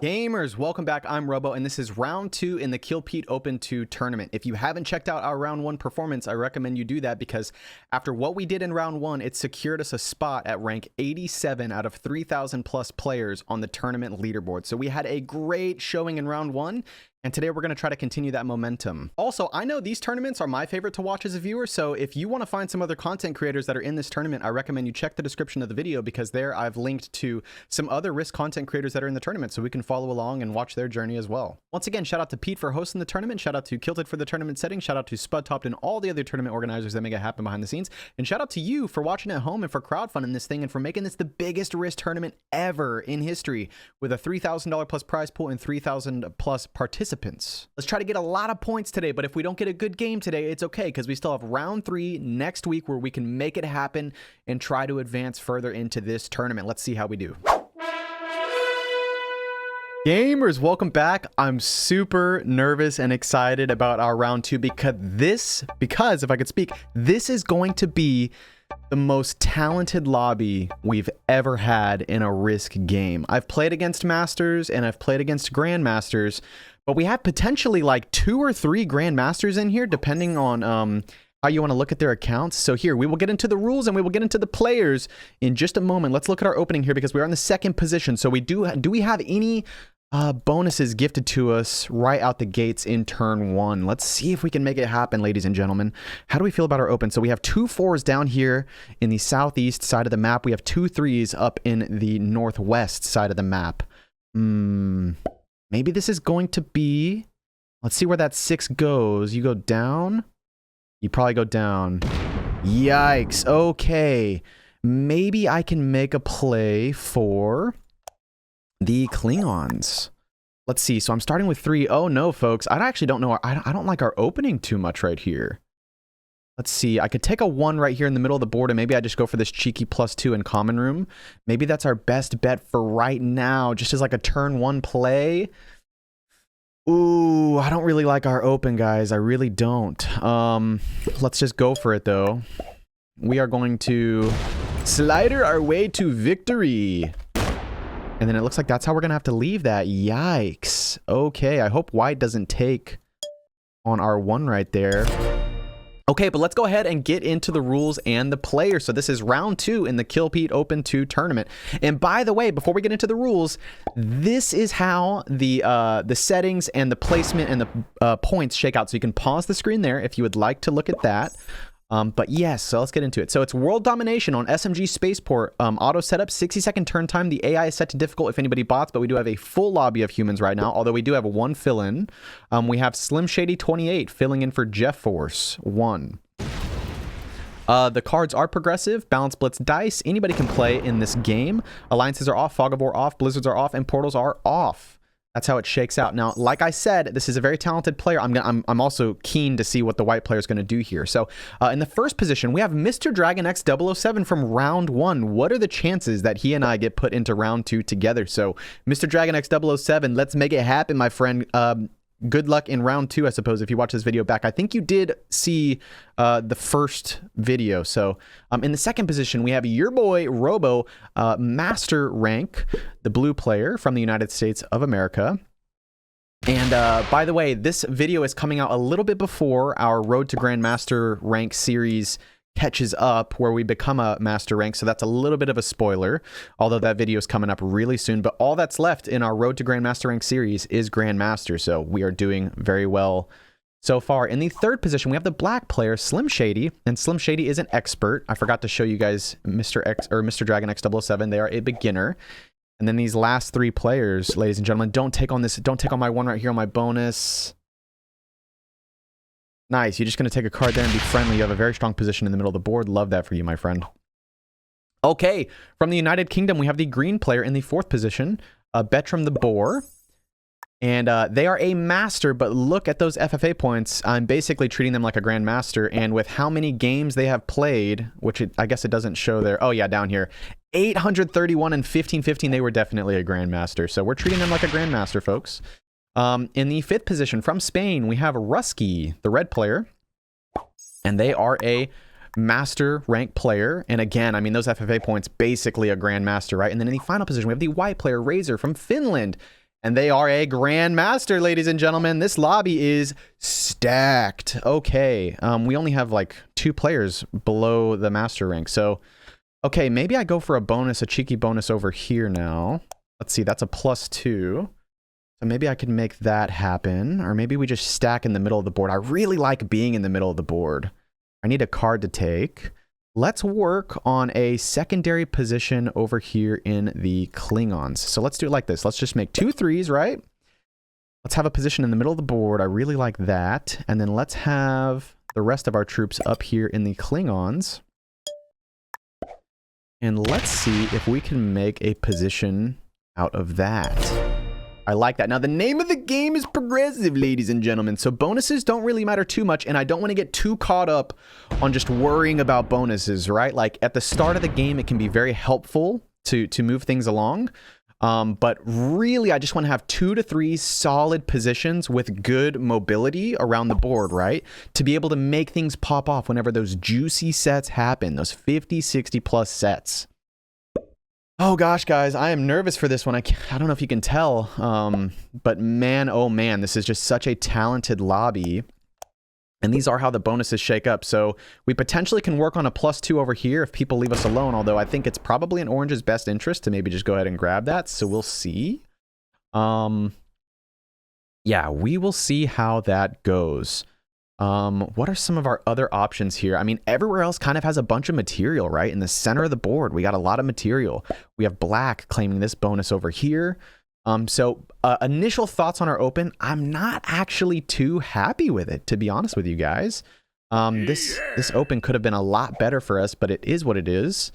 Gamers, welcome back. I'm Robo, and this is round 2 in the Kill Pete Open 2 tournament. If you haven't checked out our round 1 performance, I recommend you do that because after what we did in round 1, it secured us a spot at rank 87 out of 3,000 plus players on the tournament leaderboard. So we had a great showing in round 1. And today we're going to try to continue that momentum. Also, I know these tournaments are my favorite to watch as a viewer, so if you want to find some other content creators that are in this tournament, I recommend you check the description of the video because there I've linked to some other Risk content creators that are in the tournament so we can follow along and watch their journey as well. Once again, shout out to Pete for hosting the tournament, shout out to Kilted for the tournament setting, shout out to Spudtopped and all the other tournament organizers that make it happen behind the scenes, and shout out to you for watching at home and for crowdfunding this thing and for making this the biggest Risk tournament ever in history with a $3,000 plus prize pool and 3,000 plus participants. Let's try to get a lot of points today, but if we don't get a good game today, it's okay because we still have round 3 next week where we can make it happen and try to advance further into this tournament. Let's see how we do. Gamers, welcome back. I'm super nervous and excited about our round 2 because if I could speak, this is going to be the most talented lobby we've ever had in a Risk game. I've played against Masters and I've played against Grandmasters, but we have potentially like 2 or 3 Grandmasters in here, depending on how you want to look at their accounts. So here, we will get into the rules and we will get into the players in just a moment. Let's look at our opening here because we are in the 2nd position. So we do we have any bonuses gifted to us right out the gates in turn 1? Let's see if we can make it happen, ladies and gentlemen. How do we feel about our open? So we have 2 4s down here in the southeast side of the map. We have 2 3s up in the northwest side of the map. Maybe this is going to be... Let's see where that 6 goes. You go down? You probably go down. Yikes. Okay. Maybe I can make a play for the Klingons. Let's see. So I'm starting with 3. Oh, no, folks. I actually don't know. I don't like our opening too much right here. Let's see. I could take a 1 right here in the middle of the board, and maybe I just go for this cheeky +2 in common room. Maybe that's our best bet for right now, just as like a turn 1 play. Ooh, I don't really like our open, guys. I really don't. Let's just go for it, though. We are going to slider our way to victory. And then it looks like that's how we're going to have to leave that. Yikes. Okay, I hope white doesn't take on our 1 right there. Okay, but let's go ahead and get into the rules and the players. So this is round 2 in the Kill Pete Open 2 tournament. And by the way, before we get into the rules, this is how the settings and the placement and the points shake out. So you can pause the screen there if you would like to look at that. But yes, so let's get into it. So it's World Domination on SMG Spaceport. Auto setup, 60-second turn time. The AI is set to difficult if anybody bots, but we do have a full lobby of humans right now, although we do have 1 fill-in. We have Slim Shady 28 filling in for Jeff Force 1. The cards are progressive, balance blitz dice. Anybody can play in this game. Alliances are off, Fog of War off, Blizzards are off, and Portals are off. That's how it shakes out. Now, like I said, this is a very talented player. I'm also keen to see what the white player is going to do here. So, in the first position, we have Mr. Dragon X 007 from round 1. What are the chances that he and I get put into round 2 together? So, Mr. Dragon X 007, let's make it happen, my friend. Good luck in round 2, I suppose, if you watch this video back. I think you did see the first video. So in the 2nd position, we have your boy Robo, master rank, the blue player from the United States of America. And by the way, this video is coming out a little bit before our Road to Grandmaster rank series catches up, where we become a master rank. So that's a little bit of a spoiler, although that video is coming up really soon. But all that's left in our Road to Grandmaster rank series is Grandmaster. So we are doing very well so far. In the 3rd position, we have the black player, Slim Shady, and Slim Shady is an expert. I forgot to show you guys Mr. Dragon X 007. They are a beginner. And then these last 3 players, ladies and gentlemen, don't take on my 1 right here on my bonus. Nice. You're just going to take a card there and be friendly. You have a very strong position in the middle of the board. Love that for you, my friend. Okay. From the United Kingdom, we have the green player in the 4th position, Bertram The Boar. And they are a master, but look at those FFA points. I'm basically treating them like a grandmaster. And with how many games they have played, which I guess it doesn't show there. Oh, yeah, down here. 831 and 1515. They were definitely a grandmaster. So we're treating them like a grandmaster, folks. In the 5th position from Spain, we have Ruski, the red player, and they are a master rank player. And again, I mean, those FFA points, basically a grandmaster, right? And then in the final position, we have the white player, Razor from Finland. And they are a grandmaster, ladies and gentlemen. This lobby is stacked. Okay, we only have like 2 players below the master rank. So, okay, maybe I go for a bonus, a cheeky bonus over here now. Let's see, that's a +2. So maybe I could make that happen. Or maybe we just stack in the middle of the board. I really like being in the middle of the board. I need a card to take. Let's work on a secondary position over here in the Klingons. So let's do it like this. Let's just make 2 3s, right? Let's have a position in the middle of the board. I really like that. And then let's have the rest of our troops up here in the Klingons. And let's see if we can make a position out of that. I like that. Now, the name of the game is progressive, ladies and gentlemen. So bonuses don't really matter too much, and I don't want to get too caught up on just worrying about bonuses, right? Like, at the start of the game, it can be very helpful to move things along. But really, I just want to have 2 to 3 solid positions with good mobility around the board, right? To be able to make things pop off whenever those juicy sets happen, those 50, 60+ sets. Oh gosh, guys, I am nervous for this one. I don't know if you can tell, but man, oh man, this is just such a talented lobby. And these are how the bonuses shake up. So we potentially can work on a +2 over here if people leave us alone, although I think it's probably in Orange's best interest to maybe just go ahead and grab that. So we'll see. Yeah, we will see how that goes. What are some of our other options here? I mean, everywhere else kind of has a bunch of material, right? In the center of the board, we got a lot of material. We have black claiming this bonus over here. Initial thoughts on our open, I'm not actually too happy with it, to be honest with you guys. This open could have been a lot better for us, but it is what it is.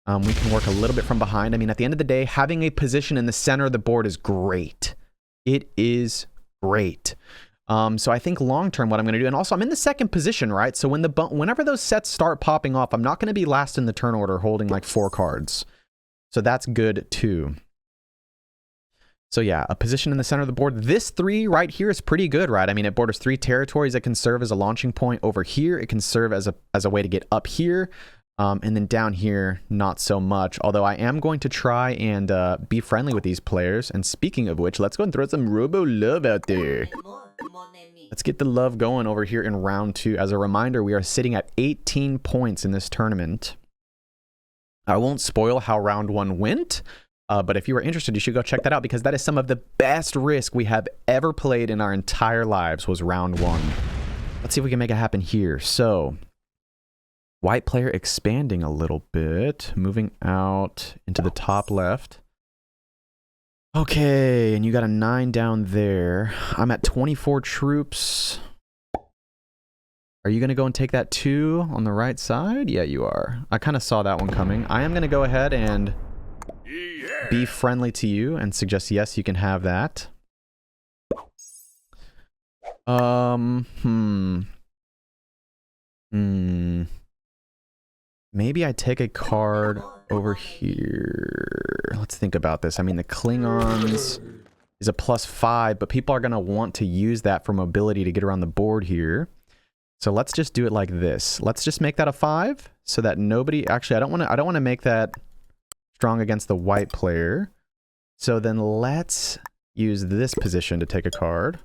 We can work a little bit from behind. I mean, at the end of the day, having a position in the center of the board is great. It is great. So I think long-term what I'm going to do, and also I'm in the second position, right? So whenever those sets start popping off, I'm not going to be last in the turn order holding like 4 cards. So that's good too. So yeah, a position in the center of the board. This 3 right here is pretty good, right? I mean, it borders 3 territories that can serve as a launching point over here. It can serve as a way to get up here. And then down here, not so much. Although I am going to try and be friendly with these players. And speaking of which, let's go and throw some Robo love out there. Let's get the love going over here in round 2. As a reminder, we are sitting at 18 points in this tournament. I won't spoil how round 1 went. But if you are interested, you should go check that out because that is some of the best Risk we have ever played in our entire lives was round 1. Let's see if we can make it happen here. So, white player expanding a little bit, moving out into the top left. Okay, and you got a 9 down there. I'm at 24 troops. Are you going to go and take that 2 on the right side? Yeah, you are. I kind of saw that one coming. I am going to go ahead and be friendly to you and suggest yes, you can have that. Maybe I take a card over here. Let's think about this. I mean, the Klingons is a +5, but people are going to want to use that for mobility to get around the board here. So let's just do it like this. Let's just make that a 5 so that nobody... Actually, I don't want to make that strong against the white player. So then let's use this position to take a card.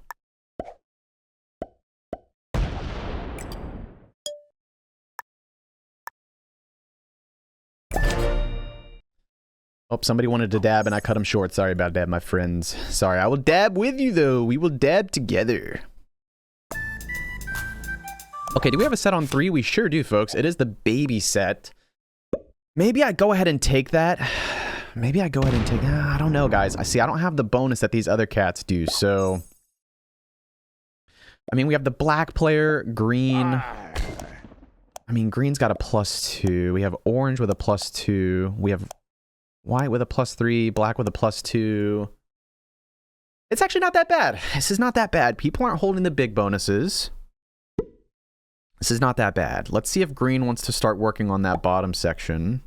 Oh, somebody wanted to dab and I cut him short. Sorry about that, my friends. Sorry, I will dab with you though. We will dab together. Okay, do we have a set on 3? We sure do, folks. It is the baby set. Maybe I go ahead and take that. Maybe I go ahead and take... I don't know, guys. I don't have the bonus that these other cats do, so... I mean, we have the black player, green. I mean, green's got a +2. We have orange with a +2. We have white with a +3, black with a +2. It's actually not that bad. This is not that bad. People aren't holding the big bonuses. This is not that bad. Let's see if green wants to start working on that bottom section.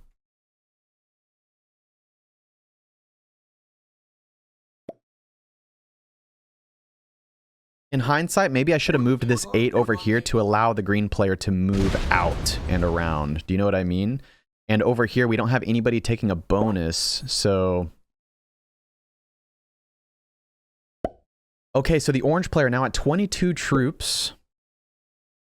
In hindsight, maybe I should have moved this 8 over here to allow the green player to move out and around. Do you know what I mean? And over here, we don't have anybody taking a bonus, so... Okay, so the orange player now at 22 troops.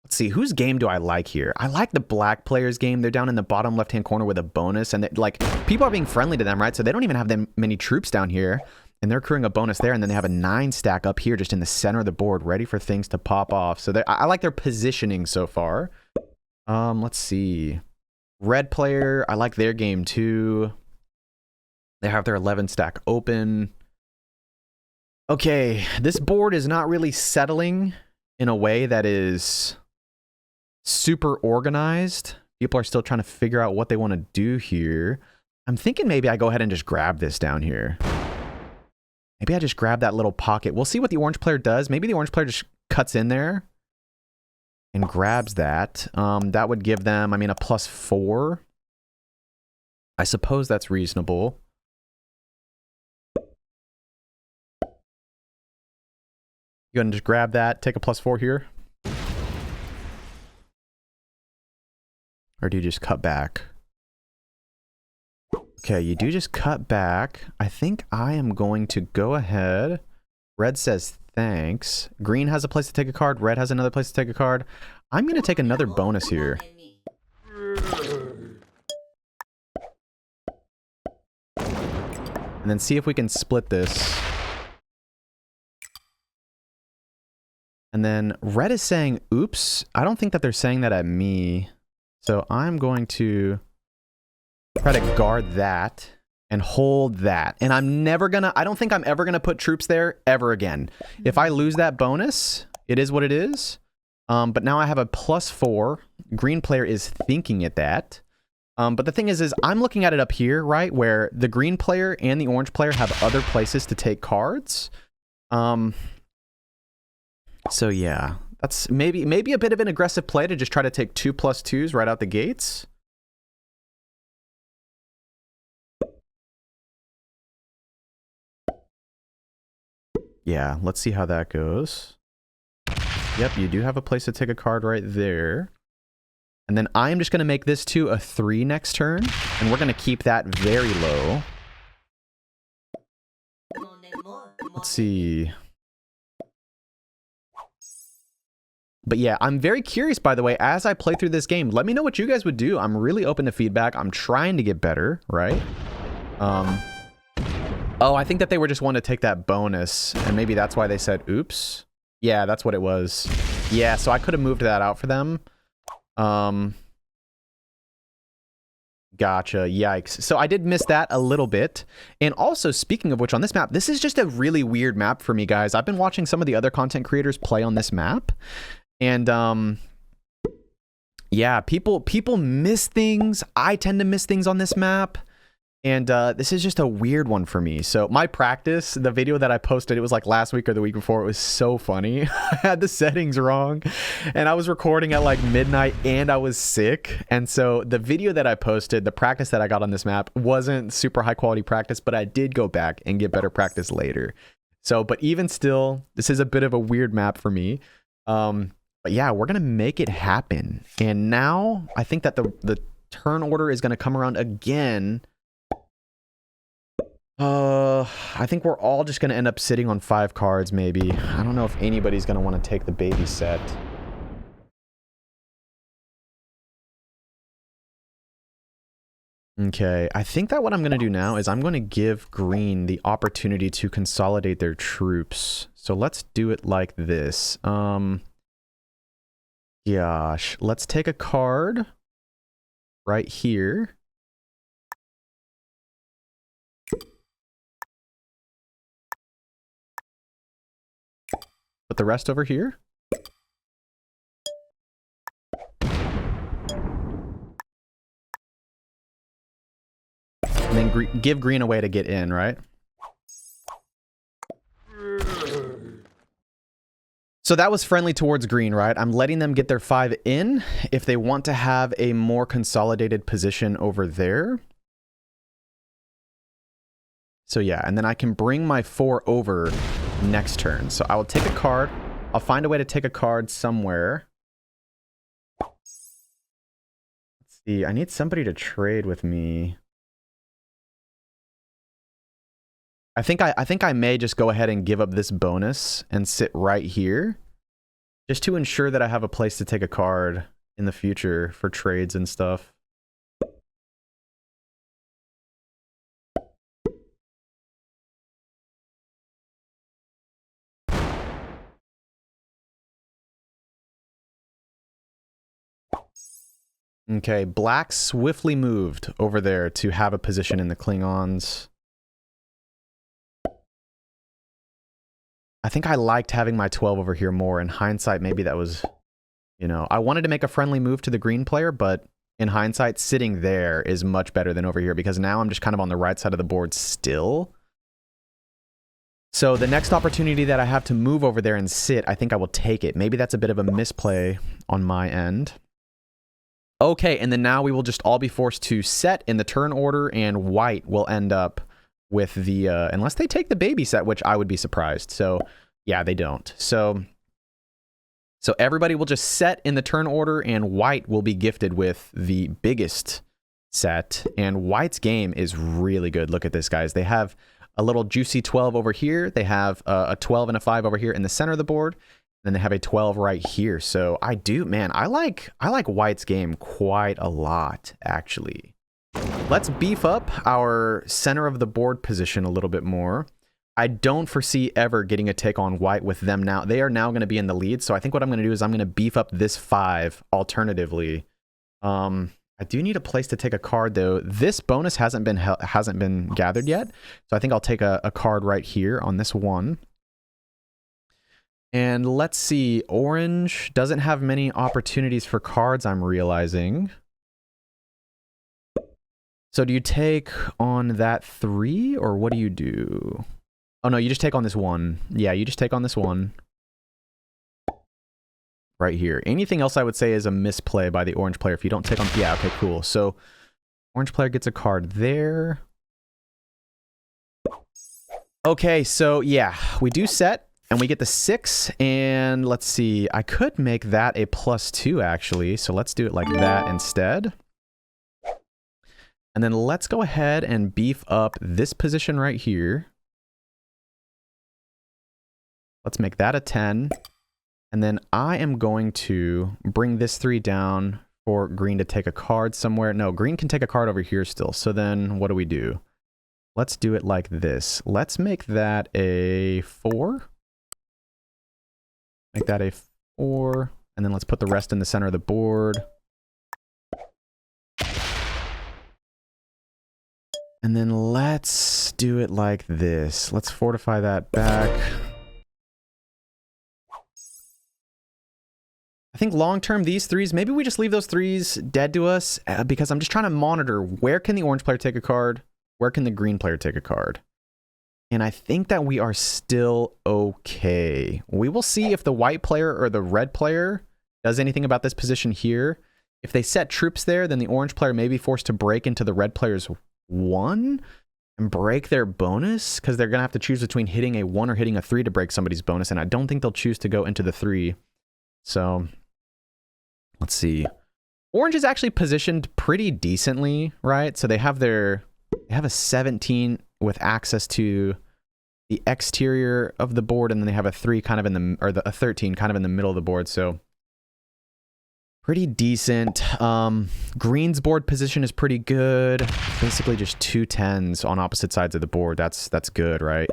Let's see, whose game do I like here? I like the black player's game. They're down in the bottom left-hand corner with a bonus, and like people are being friendly to them, right? So they don't even have that many troops down here, and they're accruing a bonus there, and then they have a 9 stack up here just in the center of the board, ready for things to pop off. So I like their positioning so far. Let's see. Red player, I like their game too. They have their 11 stack open. Okay, this board is not really settling in a way that is super organized. People are still trying to figure out what they want to do here. I'm thinking maybe I go ahead and just grab this down here. Maybe I just grab that little pocket. We'll see what the orange player does. Maybe the orange player just cuts in there and grabs that. That would give them, I mean, a +4. I suppose that's reasonable. You go ahead and just grab that, take a +4 here. Or do you just cut back? Okay, you do just cut back. I think I am going to go ahead. Red says thanks. Green has a place to take a card. Red has another place to take a card. I'm going to take another bonus here. And then see if we can split this. And then red is saying, oops. I don't think that they're saying that at me. So I'm going to try to guard that and hold that. And I'm never gonna, I don't think I'm ever gonna put troops there ever again. If I lose that bonus, it is what it is. But now I have a +4. Green player is thinking at that. But the thing is I'm looking at it up here, right? Where the green player and the orange player have other places to take cards. So yeah, that's maybe a bit of an aggressive play to just try to take 2 +2s right out the gates. Yeah, let's see how that goes. Yep, you do have a place to take a card right there. And then I'm just going to make this 2 a 3 next turn, and we're going to keep that very low. Let's see. But yeah, I'm very curious, by the way, as I play through this game. Let me know what you guys would do. I'm really open to feedback. I'm trying to get better, right? Oh, I think that they were just wanting to take that bonus, and maybe that's why they said, oops. Yeah, that's what it was. Yeah, so I could have moved that out for them. Gotcha, yikes. So I did miss that a little bit. And also, speaking of which, on this map, this is just a really weird map for me, guys. I've been watching some of the other content creators play on this map. And, yeah, people miss things. I tend to miss things on this map. And this is just a weird one for me. So my practice, the video that I posted, it was like last week or the week before. It was so funny. I had the settings wrong. And I was recording at like midnight and I was sick. And so the video that I posted, the practice that I got on this map wasn't super high quality practice, but I did go back and get better practice later. So, but even still, this is a bit of a weird map for me. But yeah, we're going to make it happen. And now I think that the turn order is going to come around again. I think we're all just going to end up sitting on 5 cards, maybe. I don't know if anybody's going to want to take the baby set. Okay, I think that what I'm going to do now is I'm going to give green the opportunity to consolidate their troops. So let's do it like this. Gosh, let's take a card right here. Put the rest over here. And then give green a way to get in, right? So that was friendly towards green, right? I'm letting them get their 5 in if they want to have a more consolidated position over there. So yeah, and then I can bring my 4 over next turn. So I will take a card. I'll find a way to take a card somewhere. Let's see. I need somebody to trade with me. I think I may just go ahead and give up this bonus and sit right here, just to ensure that I have a place to take a card in the future for trades and stuff. Okay, black swiftly moved over there to have a position in the Klingons. I think I liked having my 12 over here more. In hindsight, maybe that was, you know, I wanted to make a friendly move to the green player, but in hindsight, sitting there is much better than over here because now I'm just kind of on the right side of the board still. So the next opportunity that I have to move over there and sit, I think I will take it. Maybe that's a bit of a misplay on my end. Okay, and then now we will just all be forced to set in the turn order, and white will end up with the, unless they take the baby set, which I would be surprised. So, yeah, they don't. So everybody will just set in the turn order, and white will be gifted with the biggest set. And white's game is really good. Look at this, guys. They have a little juicy 12 over here. They have a 12 and a 5 over here in the center of the board. Then they have a 12 right here. So I like white's game quite a lot, actually. Let's beef up our center of the board position a little bit more. I don't foresee ever getting a take on white with them now. They are now going to be in the lead. So I think what I'm going to do is I'm going to beef up this 5 alternatively. I do need a place to take a card, though. This bonus hasn't been gathered yet. So I think I'll take a card right here on this 1. And let's see, orange doesn't have many opportunities for cards, I'm realizing. So do you take on that 3, or what do you do? Oh no, you just take on this 1. Yeah, you just take on this 1. Right here. Anything else I would say is a misplay by the orange player if you don't take on... Yeah, okay, cool. So orange player gets a card there. Okay, so yeah, we do set. And we get the 6, and let's see, I could make that a +2, actually. So let's do it like that instead. And then let's go ahead and beef up this position right here. Let's make that a 10. And then I am going to bring this 3 down for green to take a card somewhere. No, green can take a card over here still. So then what do we do? Let's do it like this. Let's make that a 4. Make that a 4, and then let's put the rest in the center of the board. And then let's do it like this. Let's fortify that back. I think long-term, these 3s, maybe we just leave those 3s dead to us because I'm just trying to monitor where can the orange player take a card, where can the green player take a card. And I think that we are still okay. We will see if the white player or the red player does anything about this position here. If they set troops there, then the orange player may be forced to break into the red player's 1 and break their bonus, because they're going to have to choose between hitting a 1 or hitting a 3 to break somebody's bonus, and I don't think they'll choose to go into the 3. So, let's see. Orange is actually positioned pretty decently, right? So they have a 17 with access to the exterior of the board, and then they have a 3 kind of in the, or a 13 kind of in the middle of the board. So pretty decent. Green's board position is pretty good. Basically just 2 10s on opposite sides of the board. That's good, right?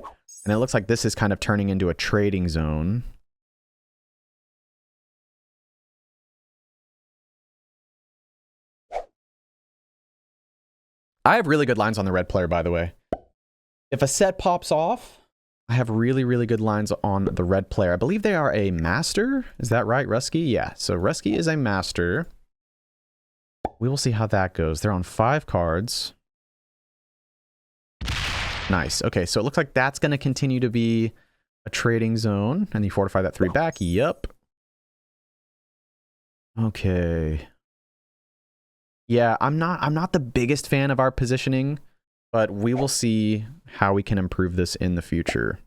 And it looks like this is kind of turning into a trading zone. I have really good lines on the red player, by the way. If a set pops off, I have really, really good lines on the red player. I believe they are a master. Is that right, Ruski? Yeah, so Ruski is a master. We will see how that goes. They're on 5 cards. Nice. Okay, so it looks like that's going to continue to be a trading zone. And you fortify that 3 back. Yep. Okay. Yeah, I'm not the biggest fan of our positioning, but we will see how we can improve this in the future.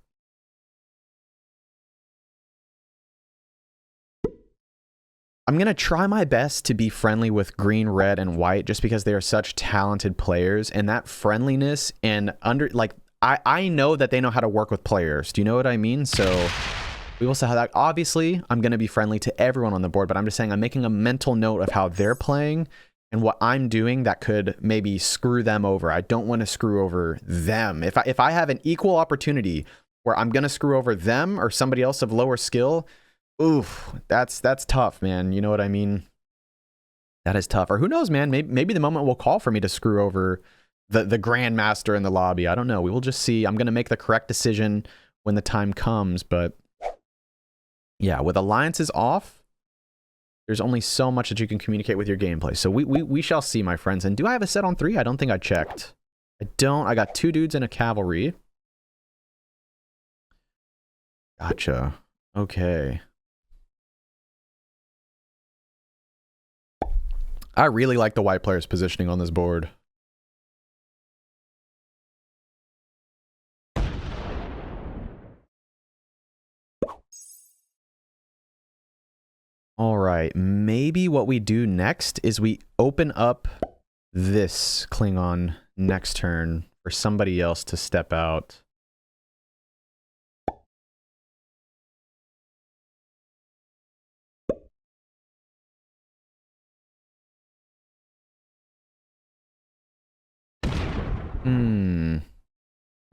I'm going to try my best to be friendly with green, red, and white just because they are such talented players, and that friendliness and I know that they know how to work with players. Do you know what I mean? So we will see how that. Obviously, I'm going to be friendly to everyone on the board, but I'm just saying I'm making a mental note of how they're playing and what I'm doing that could maybe screw them over. I don't want to screw over them. If I have an equal opportunity where I'm going to screw over them or somebody else of lower skill, oof, that's tough, man. You know what I mean? That is tough. Or who knows, man? Maybe the moment will call for me to screw over the Grandmaster in the lobby. I don't know. We will just see. I'm going to make the correct decision when the time comes. But yeah, with alliances off, there's only so much that you can communicate with your gameplay. So we shall see, my friends. And do I have a set on 3? I don't think I checked. I don't. I got 2 dudes and a cavalry. Gotcha. Okay. I really like the white player's positioning on this board. All right, maybe what we do next is we open up this Klingon next turn for somebody else to step out.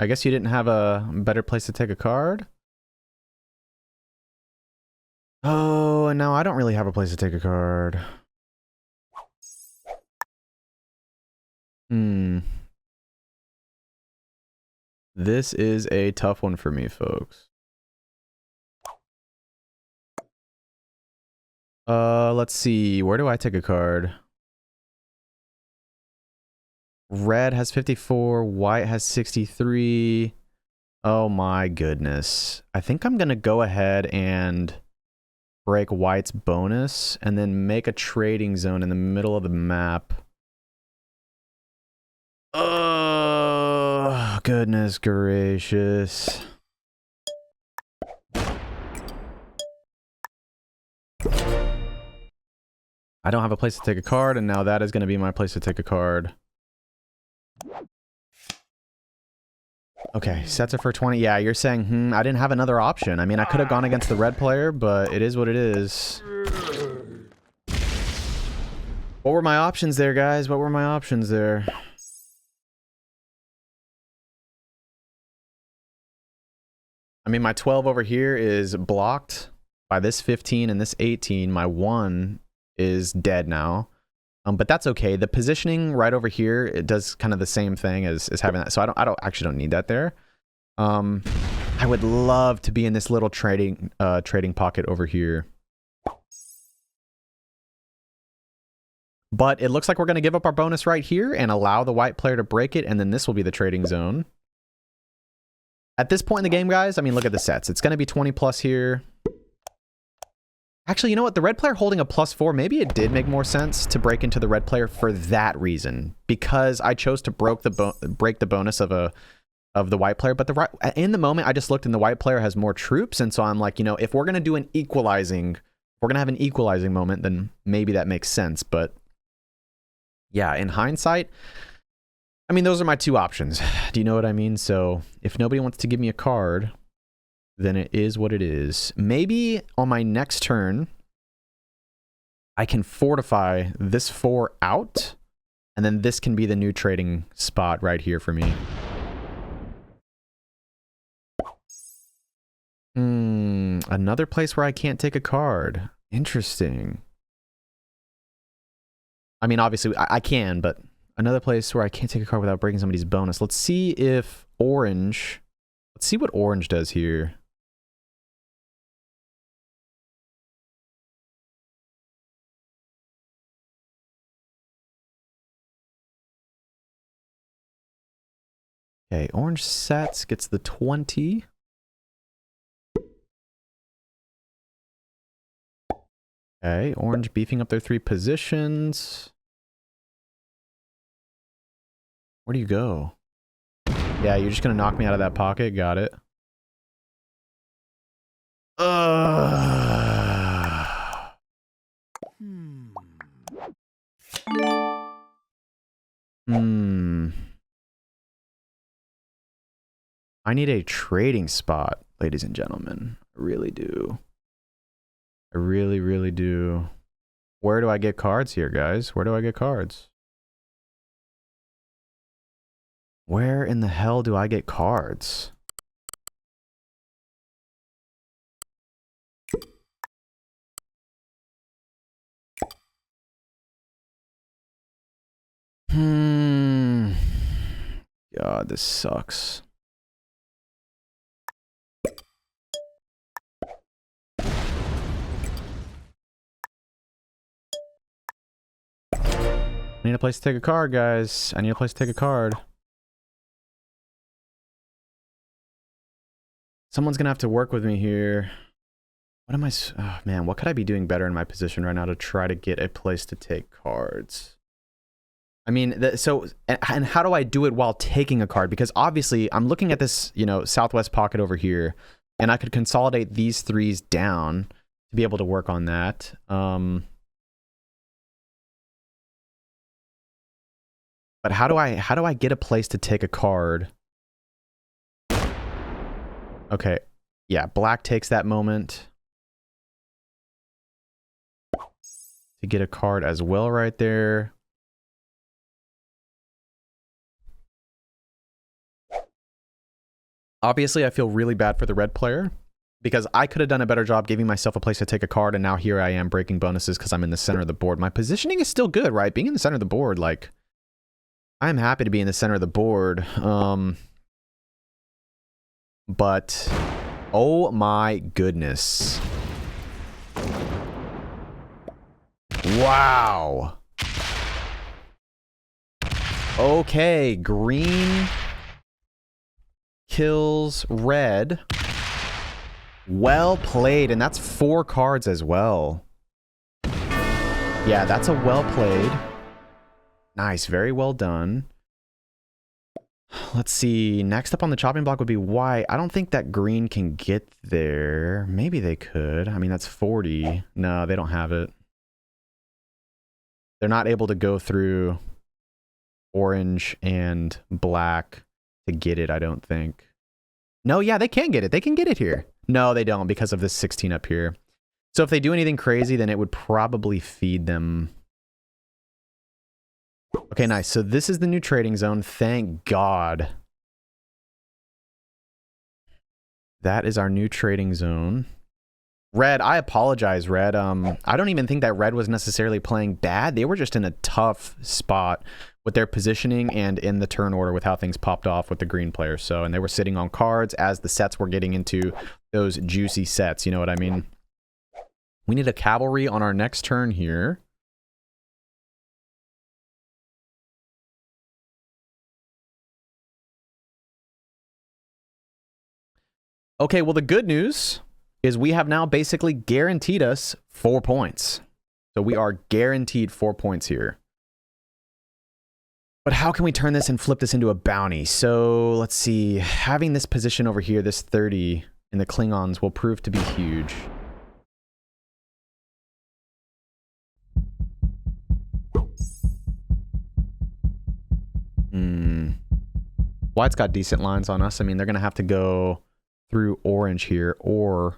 I guess you didn't have a better place to take a card? Oh, and now I don't really have a place to take a card. This is a tough one for me, folks. Let's see. Where do I take a card? Red has 54, white has 63. Oh my goodness. I think I'm going to go ahead and break white's bonus and then make a trading zone in the middle of the map. Oh, goodness gracious. I don't have a place to take a card, and now that is going to be my place to take a card. Okay, sets are for 20. Yeah, you're saying, I didn't have another option. I mean, I could have gone against the red player, but it is what it is. What were my options there, guys? What were my options there? I mean, my 12 over here is blocked by this 15 and this 18. My 1 is dead now. But that's okay. The positioning right over here, it does kind of the same thing as having that. So I don't need that there. I would love to be in this little trading pocket over here. But it looks like we're going to give up our bonus right here and allow the white player to break it, and then this will be the trading zone. At this point in the game, guys, I mean, look at the sets. It's going to be 20 plus here. Actually, you know what? The red player holding a +4, maybe it did make more sense to break into the red player for that reason. Because I chose to break the bonus of the white player. But in the moment, I just looked and the white player has more troops. And so I'm like, you know, if we're going to do an equalizing, if we're going to have an equalizing moment, then maybe that makes sense. But yeah, in hindsight, I mean, those are my 2 options. Do you know what I mean? So if nobody wants to give me a card, then it is what it is. Maybe on my next turn, I can fortify this 4 out, and then this can be the new trading spot right here for me. Another place where I can't take a card. Interesting. I mean, obviously, I can, but another place where I can't take a card without breaking somebody's bonus. Let's see if orange... Let's see what orange does here. Okay, orange sets, gets the 20. Okay, orange beefing up their 3 positions. Where do you go? Yeah, you're just gonna knock me out of that pocket. Got it. I need a trading spot, ladies and gentlemen. I really do. I really, really do. Where do I get cards here, guys? Where do I get cards? Where in the hell do I get cards? God, this sucks. I need a place to take a card, guys. I need a place to take a card. Someone's gonna have to work with me here. What am I... Oh, man, what could I be doing better in my position right now to try to get a place to take cards? I mean, and how do I do it while taking a card? Because obviously, I'm looking at this, you know, southwest pocket over here, and I could consolidate these threes down to be able to work on that. But how do I get a place to take a card? Okay, yeah, black takes that moment to get a card as well right there. Obviously, I feel really bad for the red player because I could have done a better job giving myself a place to take a card, and now here I am breaking bonuses because I'm in the center of the board. My positioning is still good, right? Being in the center of the board, like, I'm happy to be in the center of the board. But, oh my goodness. Wow. Okay, green kills red. Well played, and that's 4 cards as well. Yeah, that's a well played. Nice, very well done. Let's see, next up on the chopping block would be white. I don't think that green can get there. Maybe they could. I mean, that's 40. No, they don't have it. They're not able to go through orange and black to get it, I don't think. No, yeah, they can get it. They can get it here. No, they don't because of this 16 up here. So if they do anything crazy, then it would probably feed them. Okay, nice. So this is the new trading zone. Thank God. That is our new trading zone. Red, I apologize, Red. I don't even think that Red was necessarily playing bad. They were just in a tough spot with their positioning and in the turn order with how things popped off with the green player. So, and they were sitting on cards as the sets were getting into those juicy sets. You know what I mean? We need a cavalry on our next turn here. Okay, well, the good news is we have now basically guaranteed us 4 points. So we are guaranteed 4 points here. But how can we turn this and flip this into a bounty? So let's see. Having this position over here, this 30 in the Klingons will prove to be huge. White's got decent lines on us. I mean, they're going to have to go through orange here or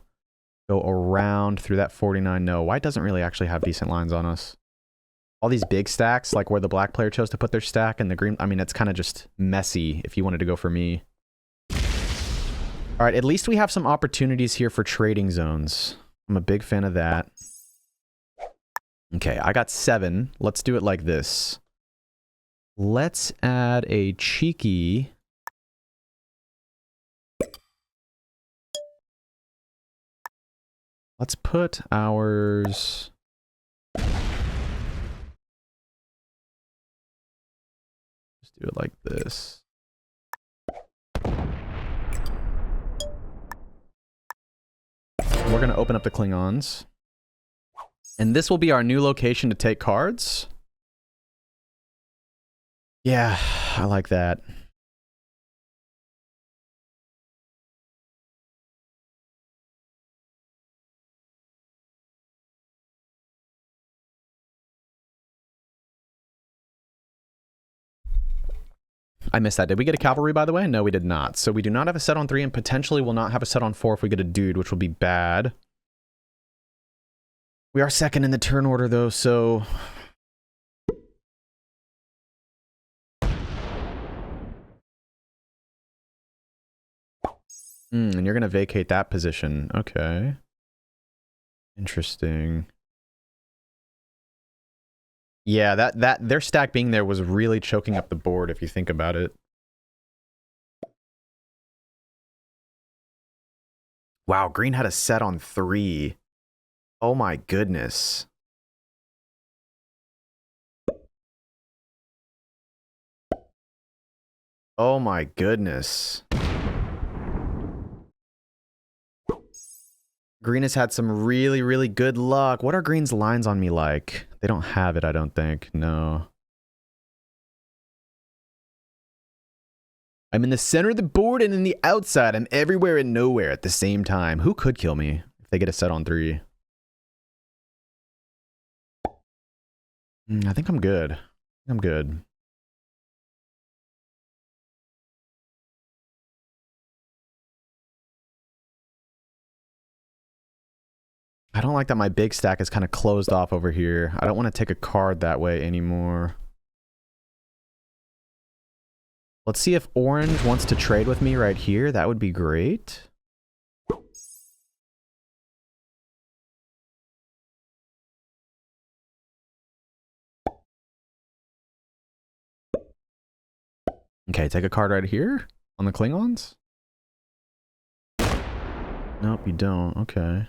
go around through that 49. No, white doesn't really actually have decent lines on us. All these big stacks, like where the black player chose to put their stack and the green, I mean, it's kind of just messy if you wanted to go for me. All right, at least we have some opportunities here for trading zones. I'm a big fan of that. Okay, I got 7. Let's do it like this. Let's add a cheeky... Let's put ours... Just do it like this. We're going to open up the Klingons. And this will be our new location to take cards. Yeah, I like that. I missed that. Did we get a cavalry, by the way? No, we did not. So we do not have a set on 3 and potentially will not have a set on 4 if we get a dude, which will be bad. We are second in the turn order, though, so... and you're going to vacate that position. Okay. Interesting. Yeah, that their stack being there was really choking up the board if you think about it. Wow, green had a set on 3. Oh my goodness. Oh my goodness. Green has had some really, really good luck. What are green's lines on me like? They don't have it, I don't think. No. I'm in the center of the board and in the outside. I'm everywhere and nowhere at the same time. Who could kill me if they get a set on 3? I think I'm good. I'm good. I don't like that my big stack is kind of closed off over here. I don't want to take a card that way anymore. Let's see if orange wants to trade with me right here. That would be great. Okay, take a card right here on the Klingons. Nope, you don't. Okay.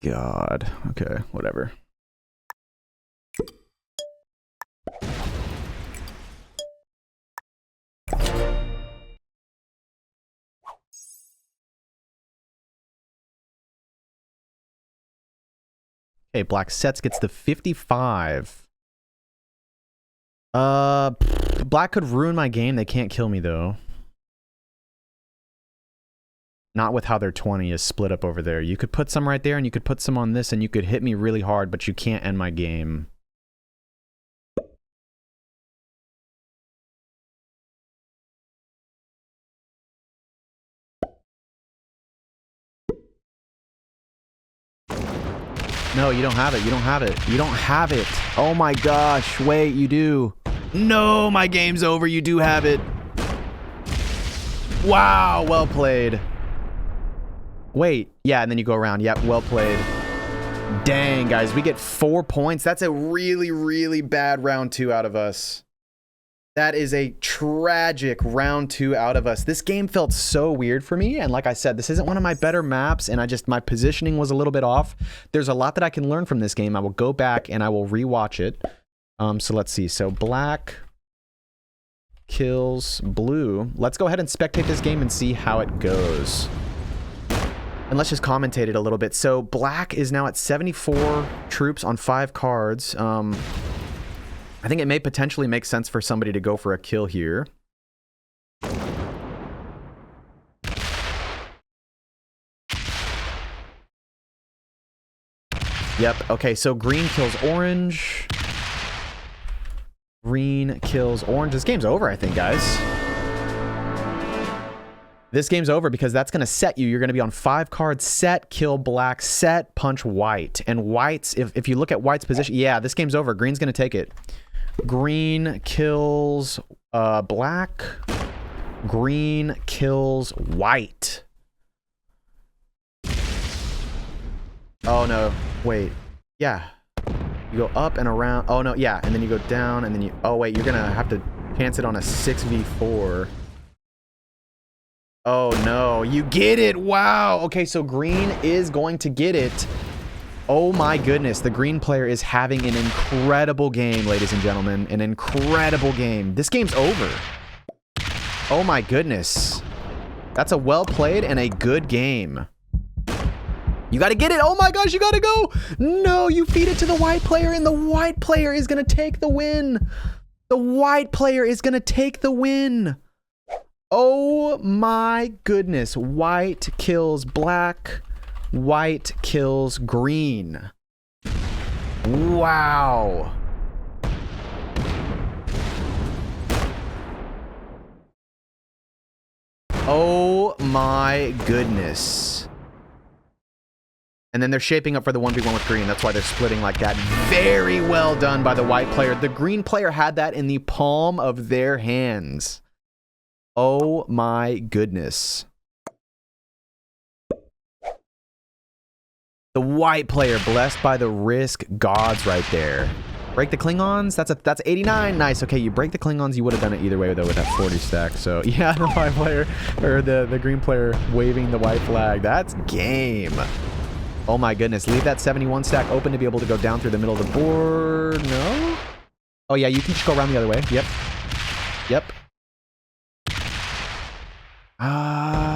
God. Okay, whatever. Okay, black sets gets the 55. Black could ruin my game. They can't kill me, though. Not with how their 20 is split up over there. You could put some right there, and you could put some on this, and you could hit me really hard, but you can't end my game. No, you don't have it. You don't have it. You don't have it. Oh my gosh. Wait, you do. No, my game's over. You do have it. Wow, well played. Wait, yeah, and then you go around. Yep, well played. Dang, guys, we get 4 points. That's a really, really bad round 2 out of us. That is a tragic round 2 out of us. This game felt so weird for me, and like I said, this isn't one of my better maps, and my positioning was a little bit off. There's a lot that I can learn from this game. I will go back and I will rewatch it. So let's see. So black kills blue. Let's go ahead and spectate this game and see how it goes. And let's just commentate it a little bit. So black is now at 74 troops on 5 cards. I think it may potentially make sense for somebody to go for a kill here. Yep, okay, so green kills orange. Green kills orange. This game's over, I think, guys. This game's over because that's going to set you. You're going to be on 5 cards, set, kill black, set, punch white. And white's, if you look at white's position, yeah, this game's over. Green's going to take it. Green kills black. Green kills white. Oh, no. Wait. Yeah. You go up and around. Oh, no. Yeah. And then you go down and then you... Oh, wait. You're going to have to chance it on a 6v4. Oh, no. You get it. Wow. Okay, so green is going to get it. Oh, my goodness. The green player is having an incredible game, ladies and gentlemen. An incredible game. This game's over. Oh, my goodness. That's a well played and a good game. You got to get it. Oh my gosh, you got to go. No, you feed it to the white player, and the white player is going to take the win. The white player is going to take the win. Oh my goodness. White kills black. White kills green. Wow. Oh my goodness. And then they're shaping up for the 1v1 with green. That's why they're splitting like that. Very well done by the white player. The green player had that in the palm of their hands. Oh my goodness. The white player, blessed by the risk gods right there. Break the Klingons. That's 89. Nice. Okay, you break the Klingons. You would have done it either way though with that 40 stack. So yeah, the white player or the green player waving the white flag. That's game. Oh my goodness. Leave that 71 stack open to be able to go down through the middle of the board. No? Oh yeah, you can just go around the other way. Yep. Yep.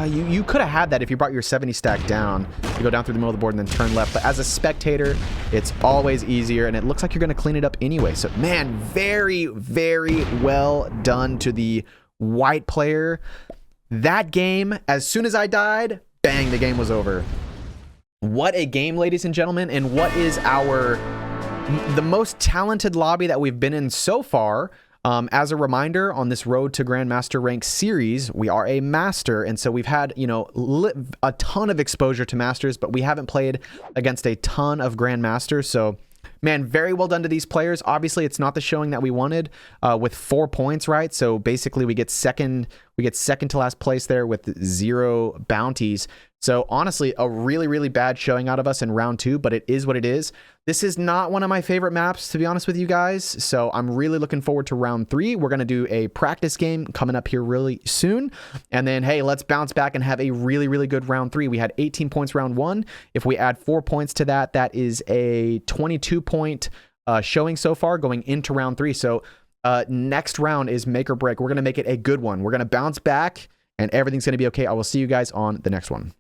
You could have had that if you brought your 70 stack down. You go down through the middle of the board and then turn left. But as a spectator, it's always easier. And it looks like you're going to clean it up anyway. So, man, very, very well done to the white player. That game, as soon as I died, bang, the game was over. What a game, ladies and gentlemen. And what is the most talented lobby that we've been in so far. As a reminder, on this Road to Grandmaster Rank series, we are a master, and so we've had, you know, a ton of exposure to masters, but we haven't played against a ton of Grandmasters, so, man, very well done to these players. Obviously, it's not the showing that we wanted with 4 points, right? So basically, we get second to last place there with 0 bounties. So honestly, a really, really bad showing out of us in round 2, but it is what it is. This is not one of my favorite maps, to be honest with you guys. So I'm really looking forward to round 3. We're going to do a practice game coming up here really soon. And then, hey, let's bounce back and have a really, really good round 3. We had 18 points round 1. If we add 4 points to that, that is a 22-point showing so far going into round 3. So next round is make or break. We're going to make it a good one. We're going to bounce back and everything's going to be okay. I will see you guys on the next one.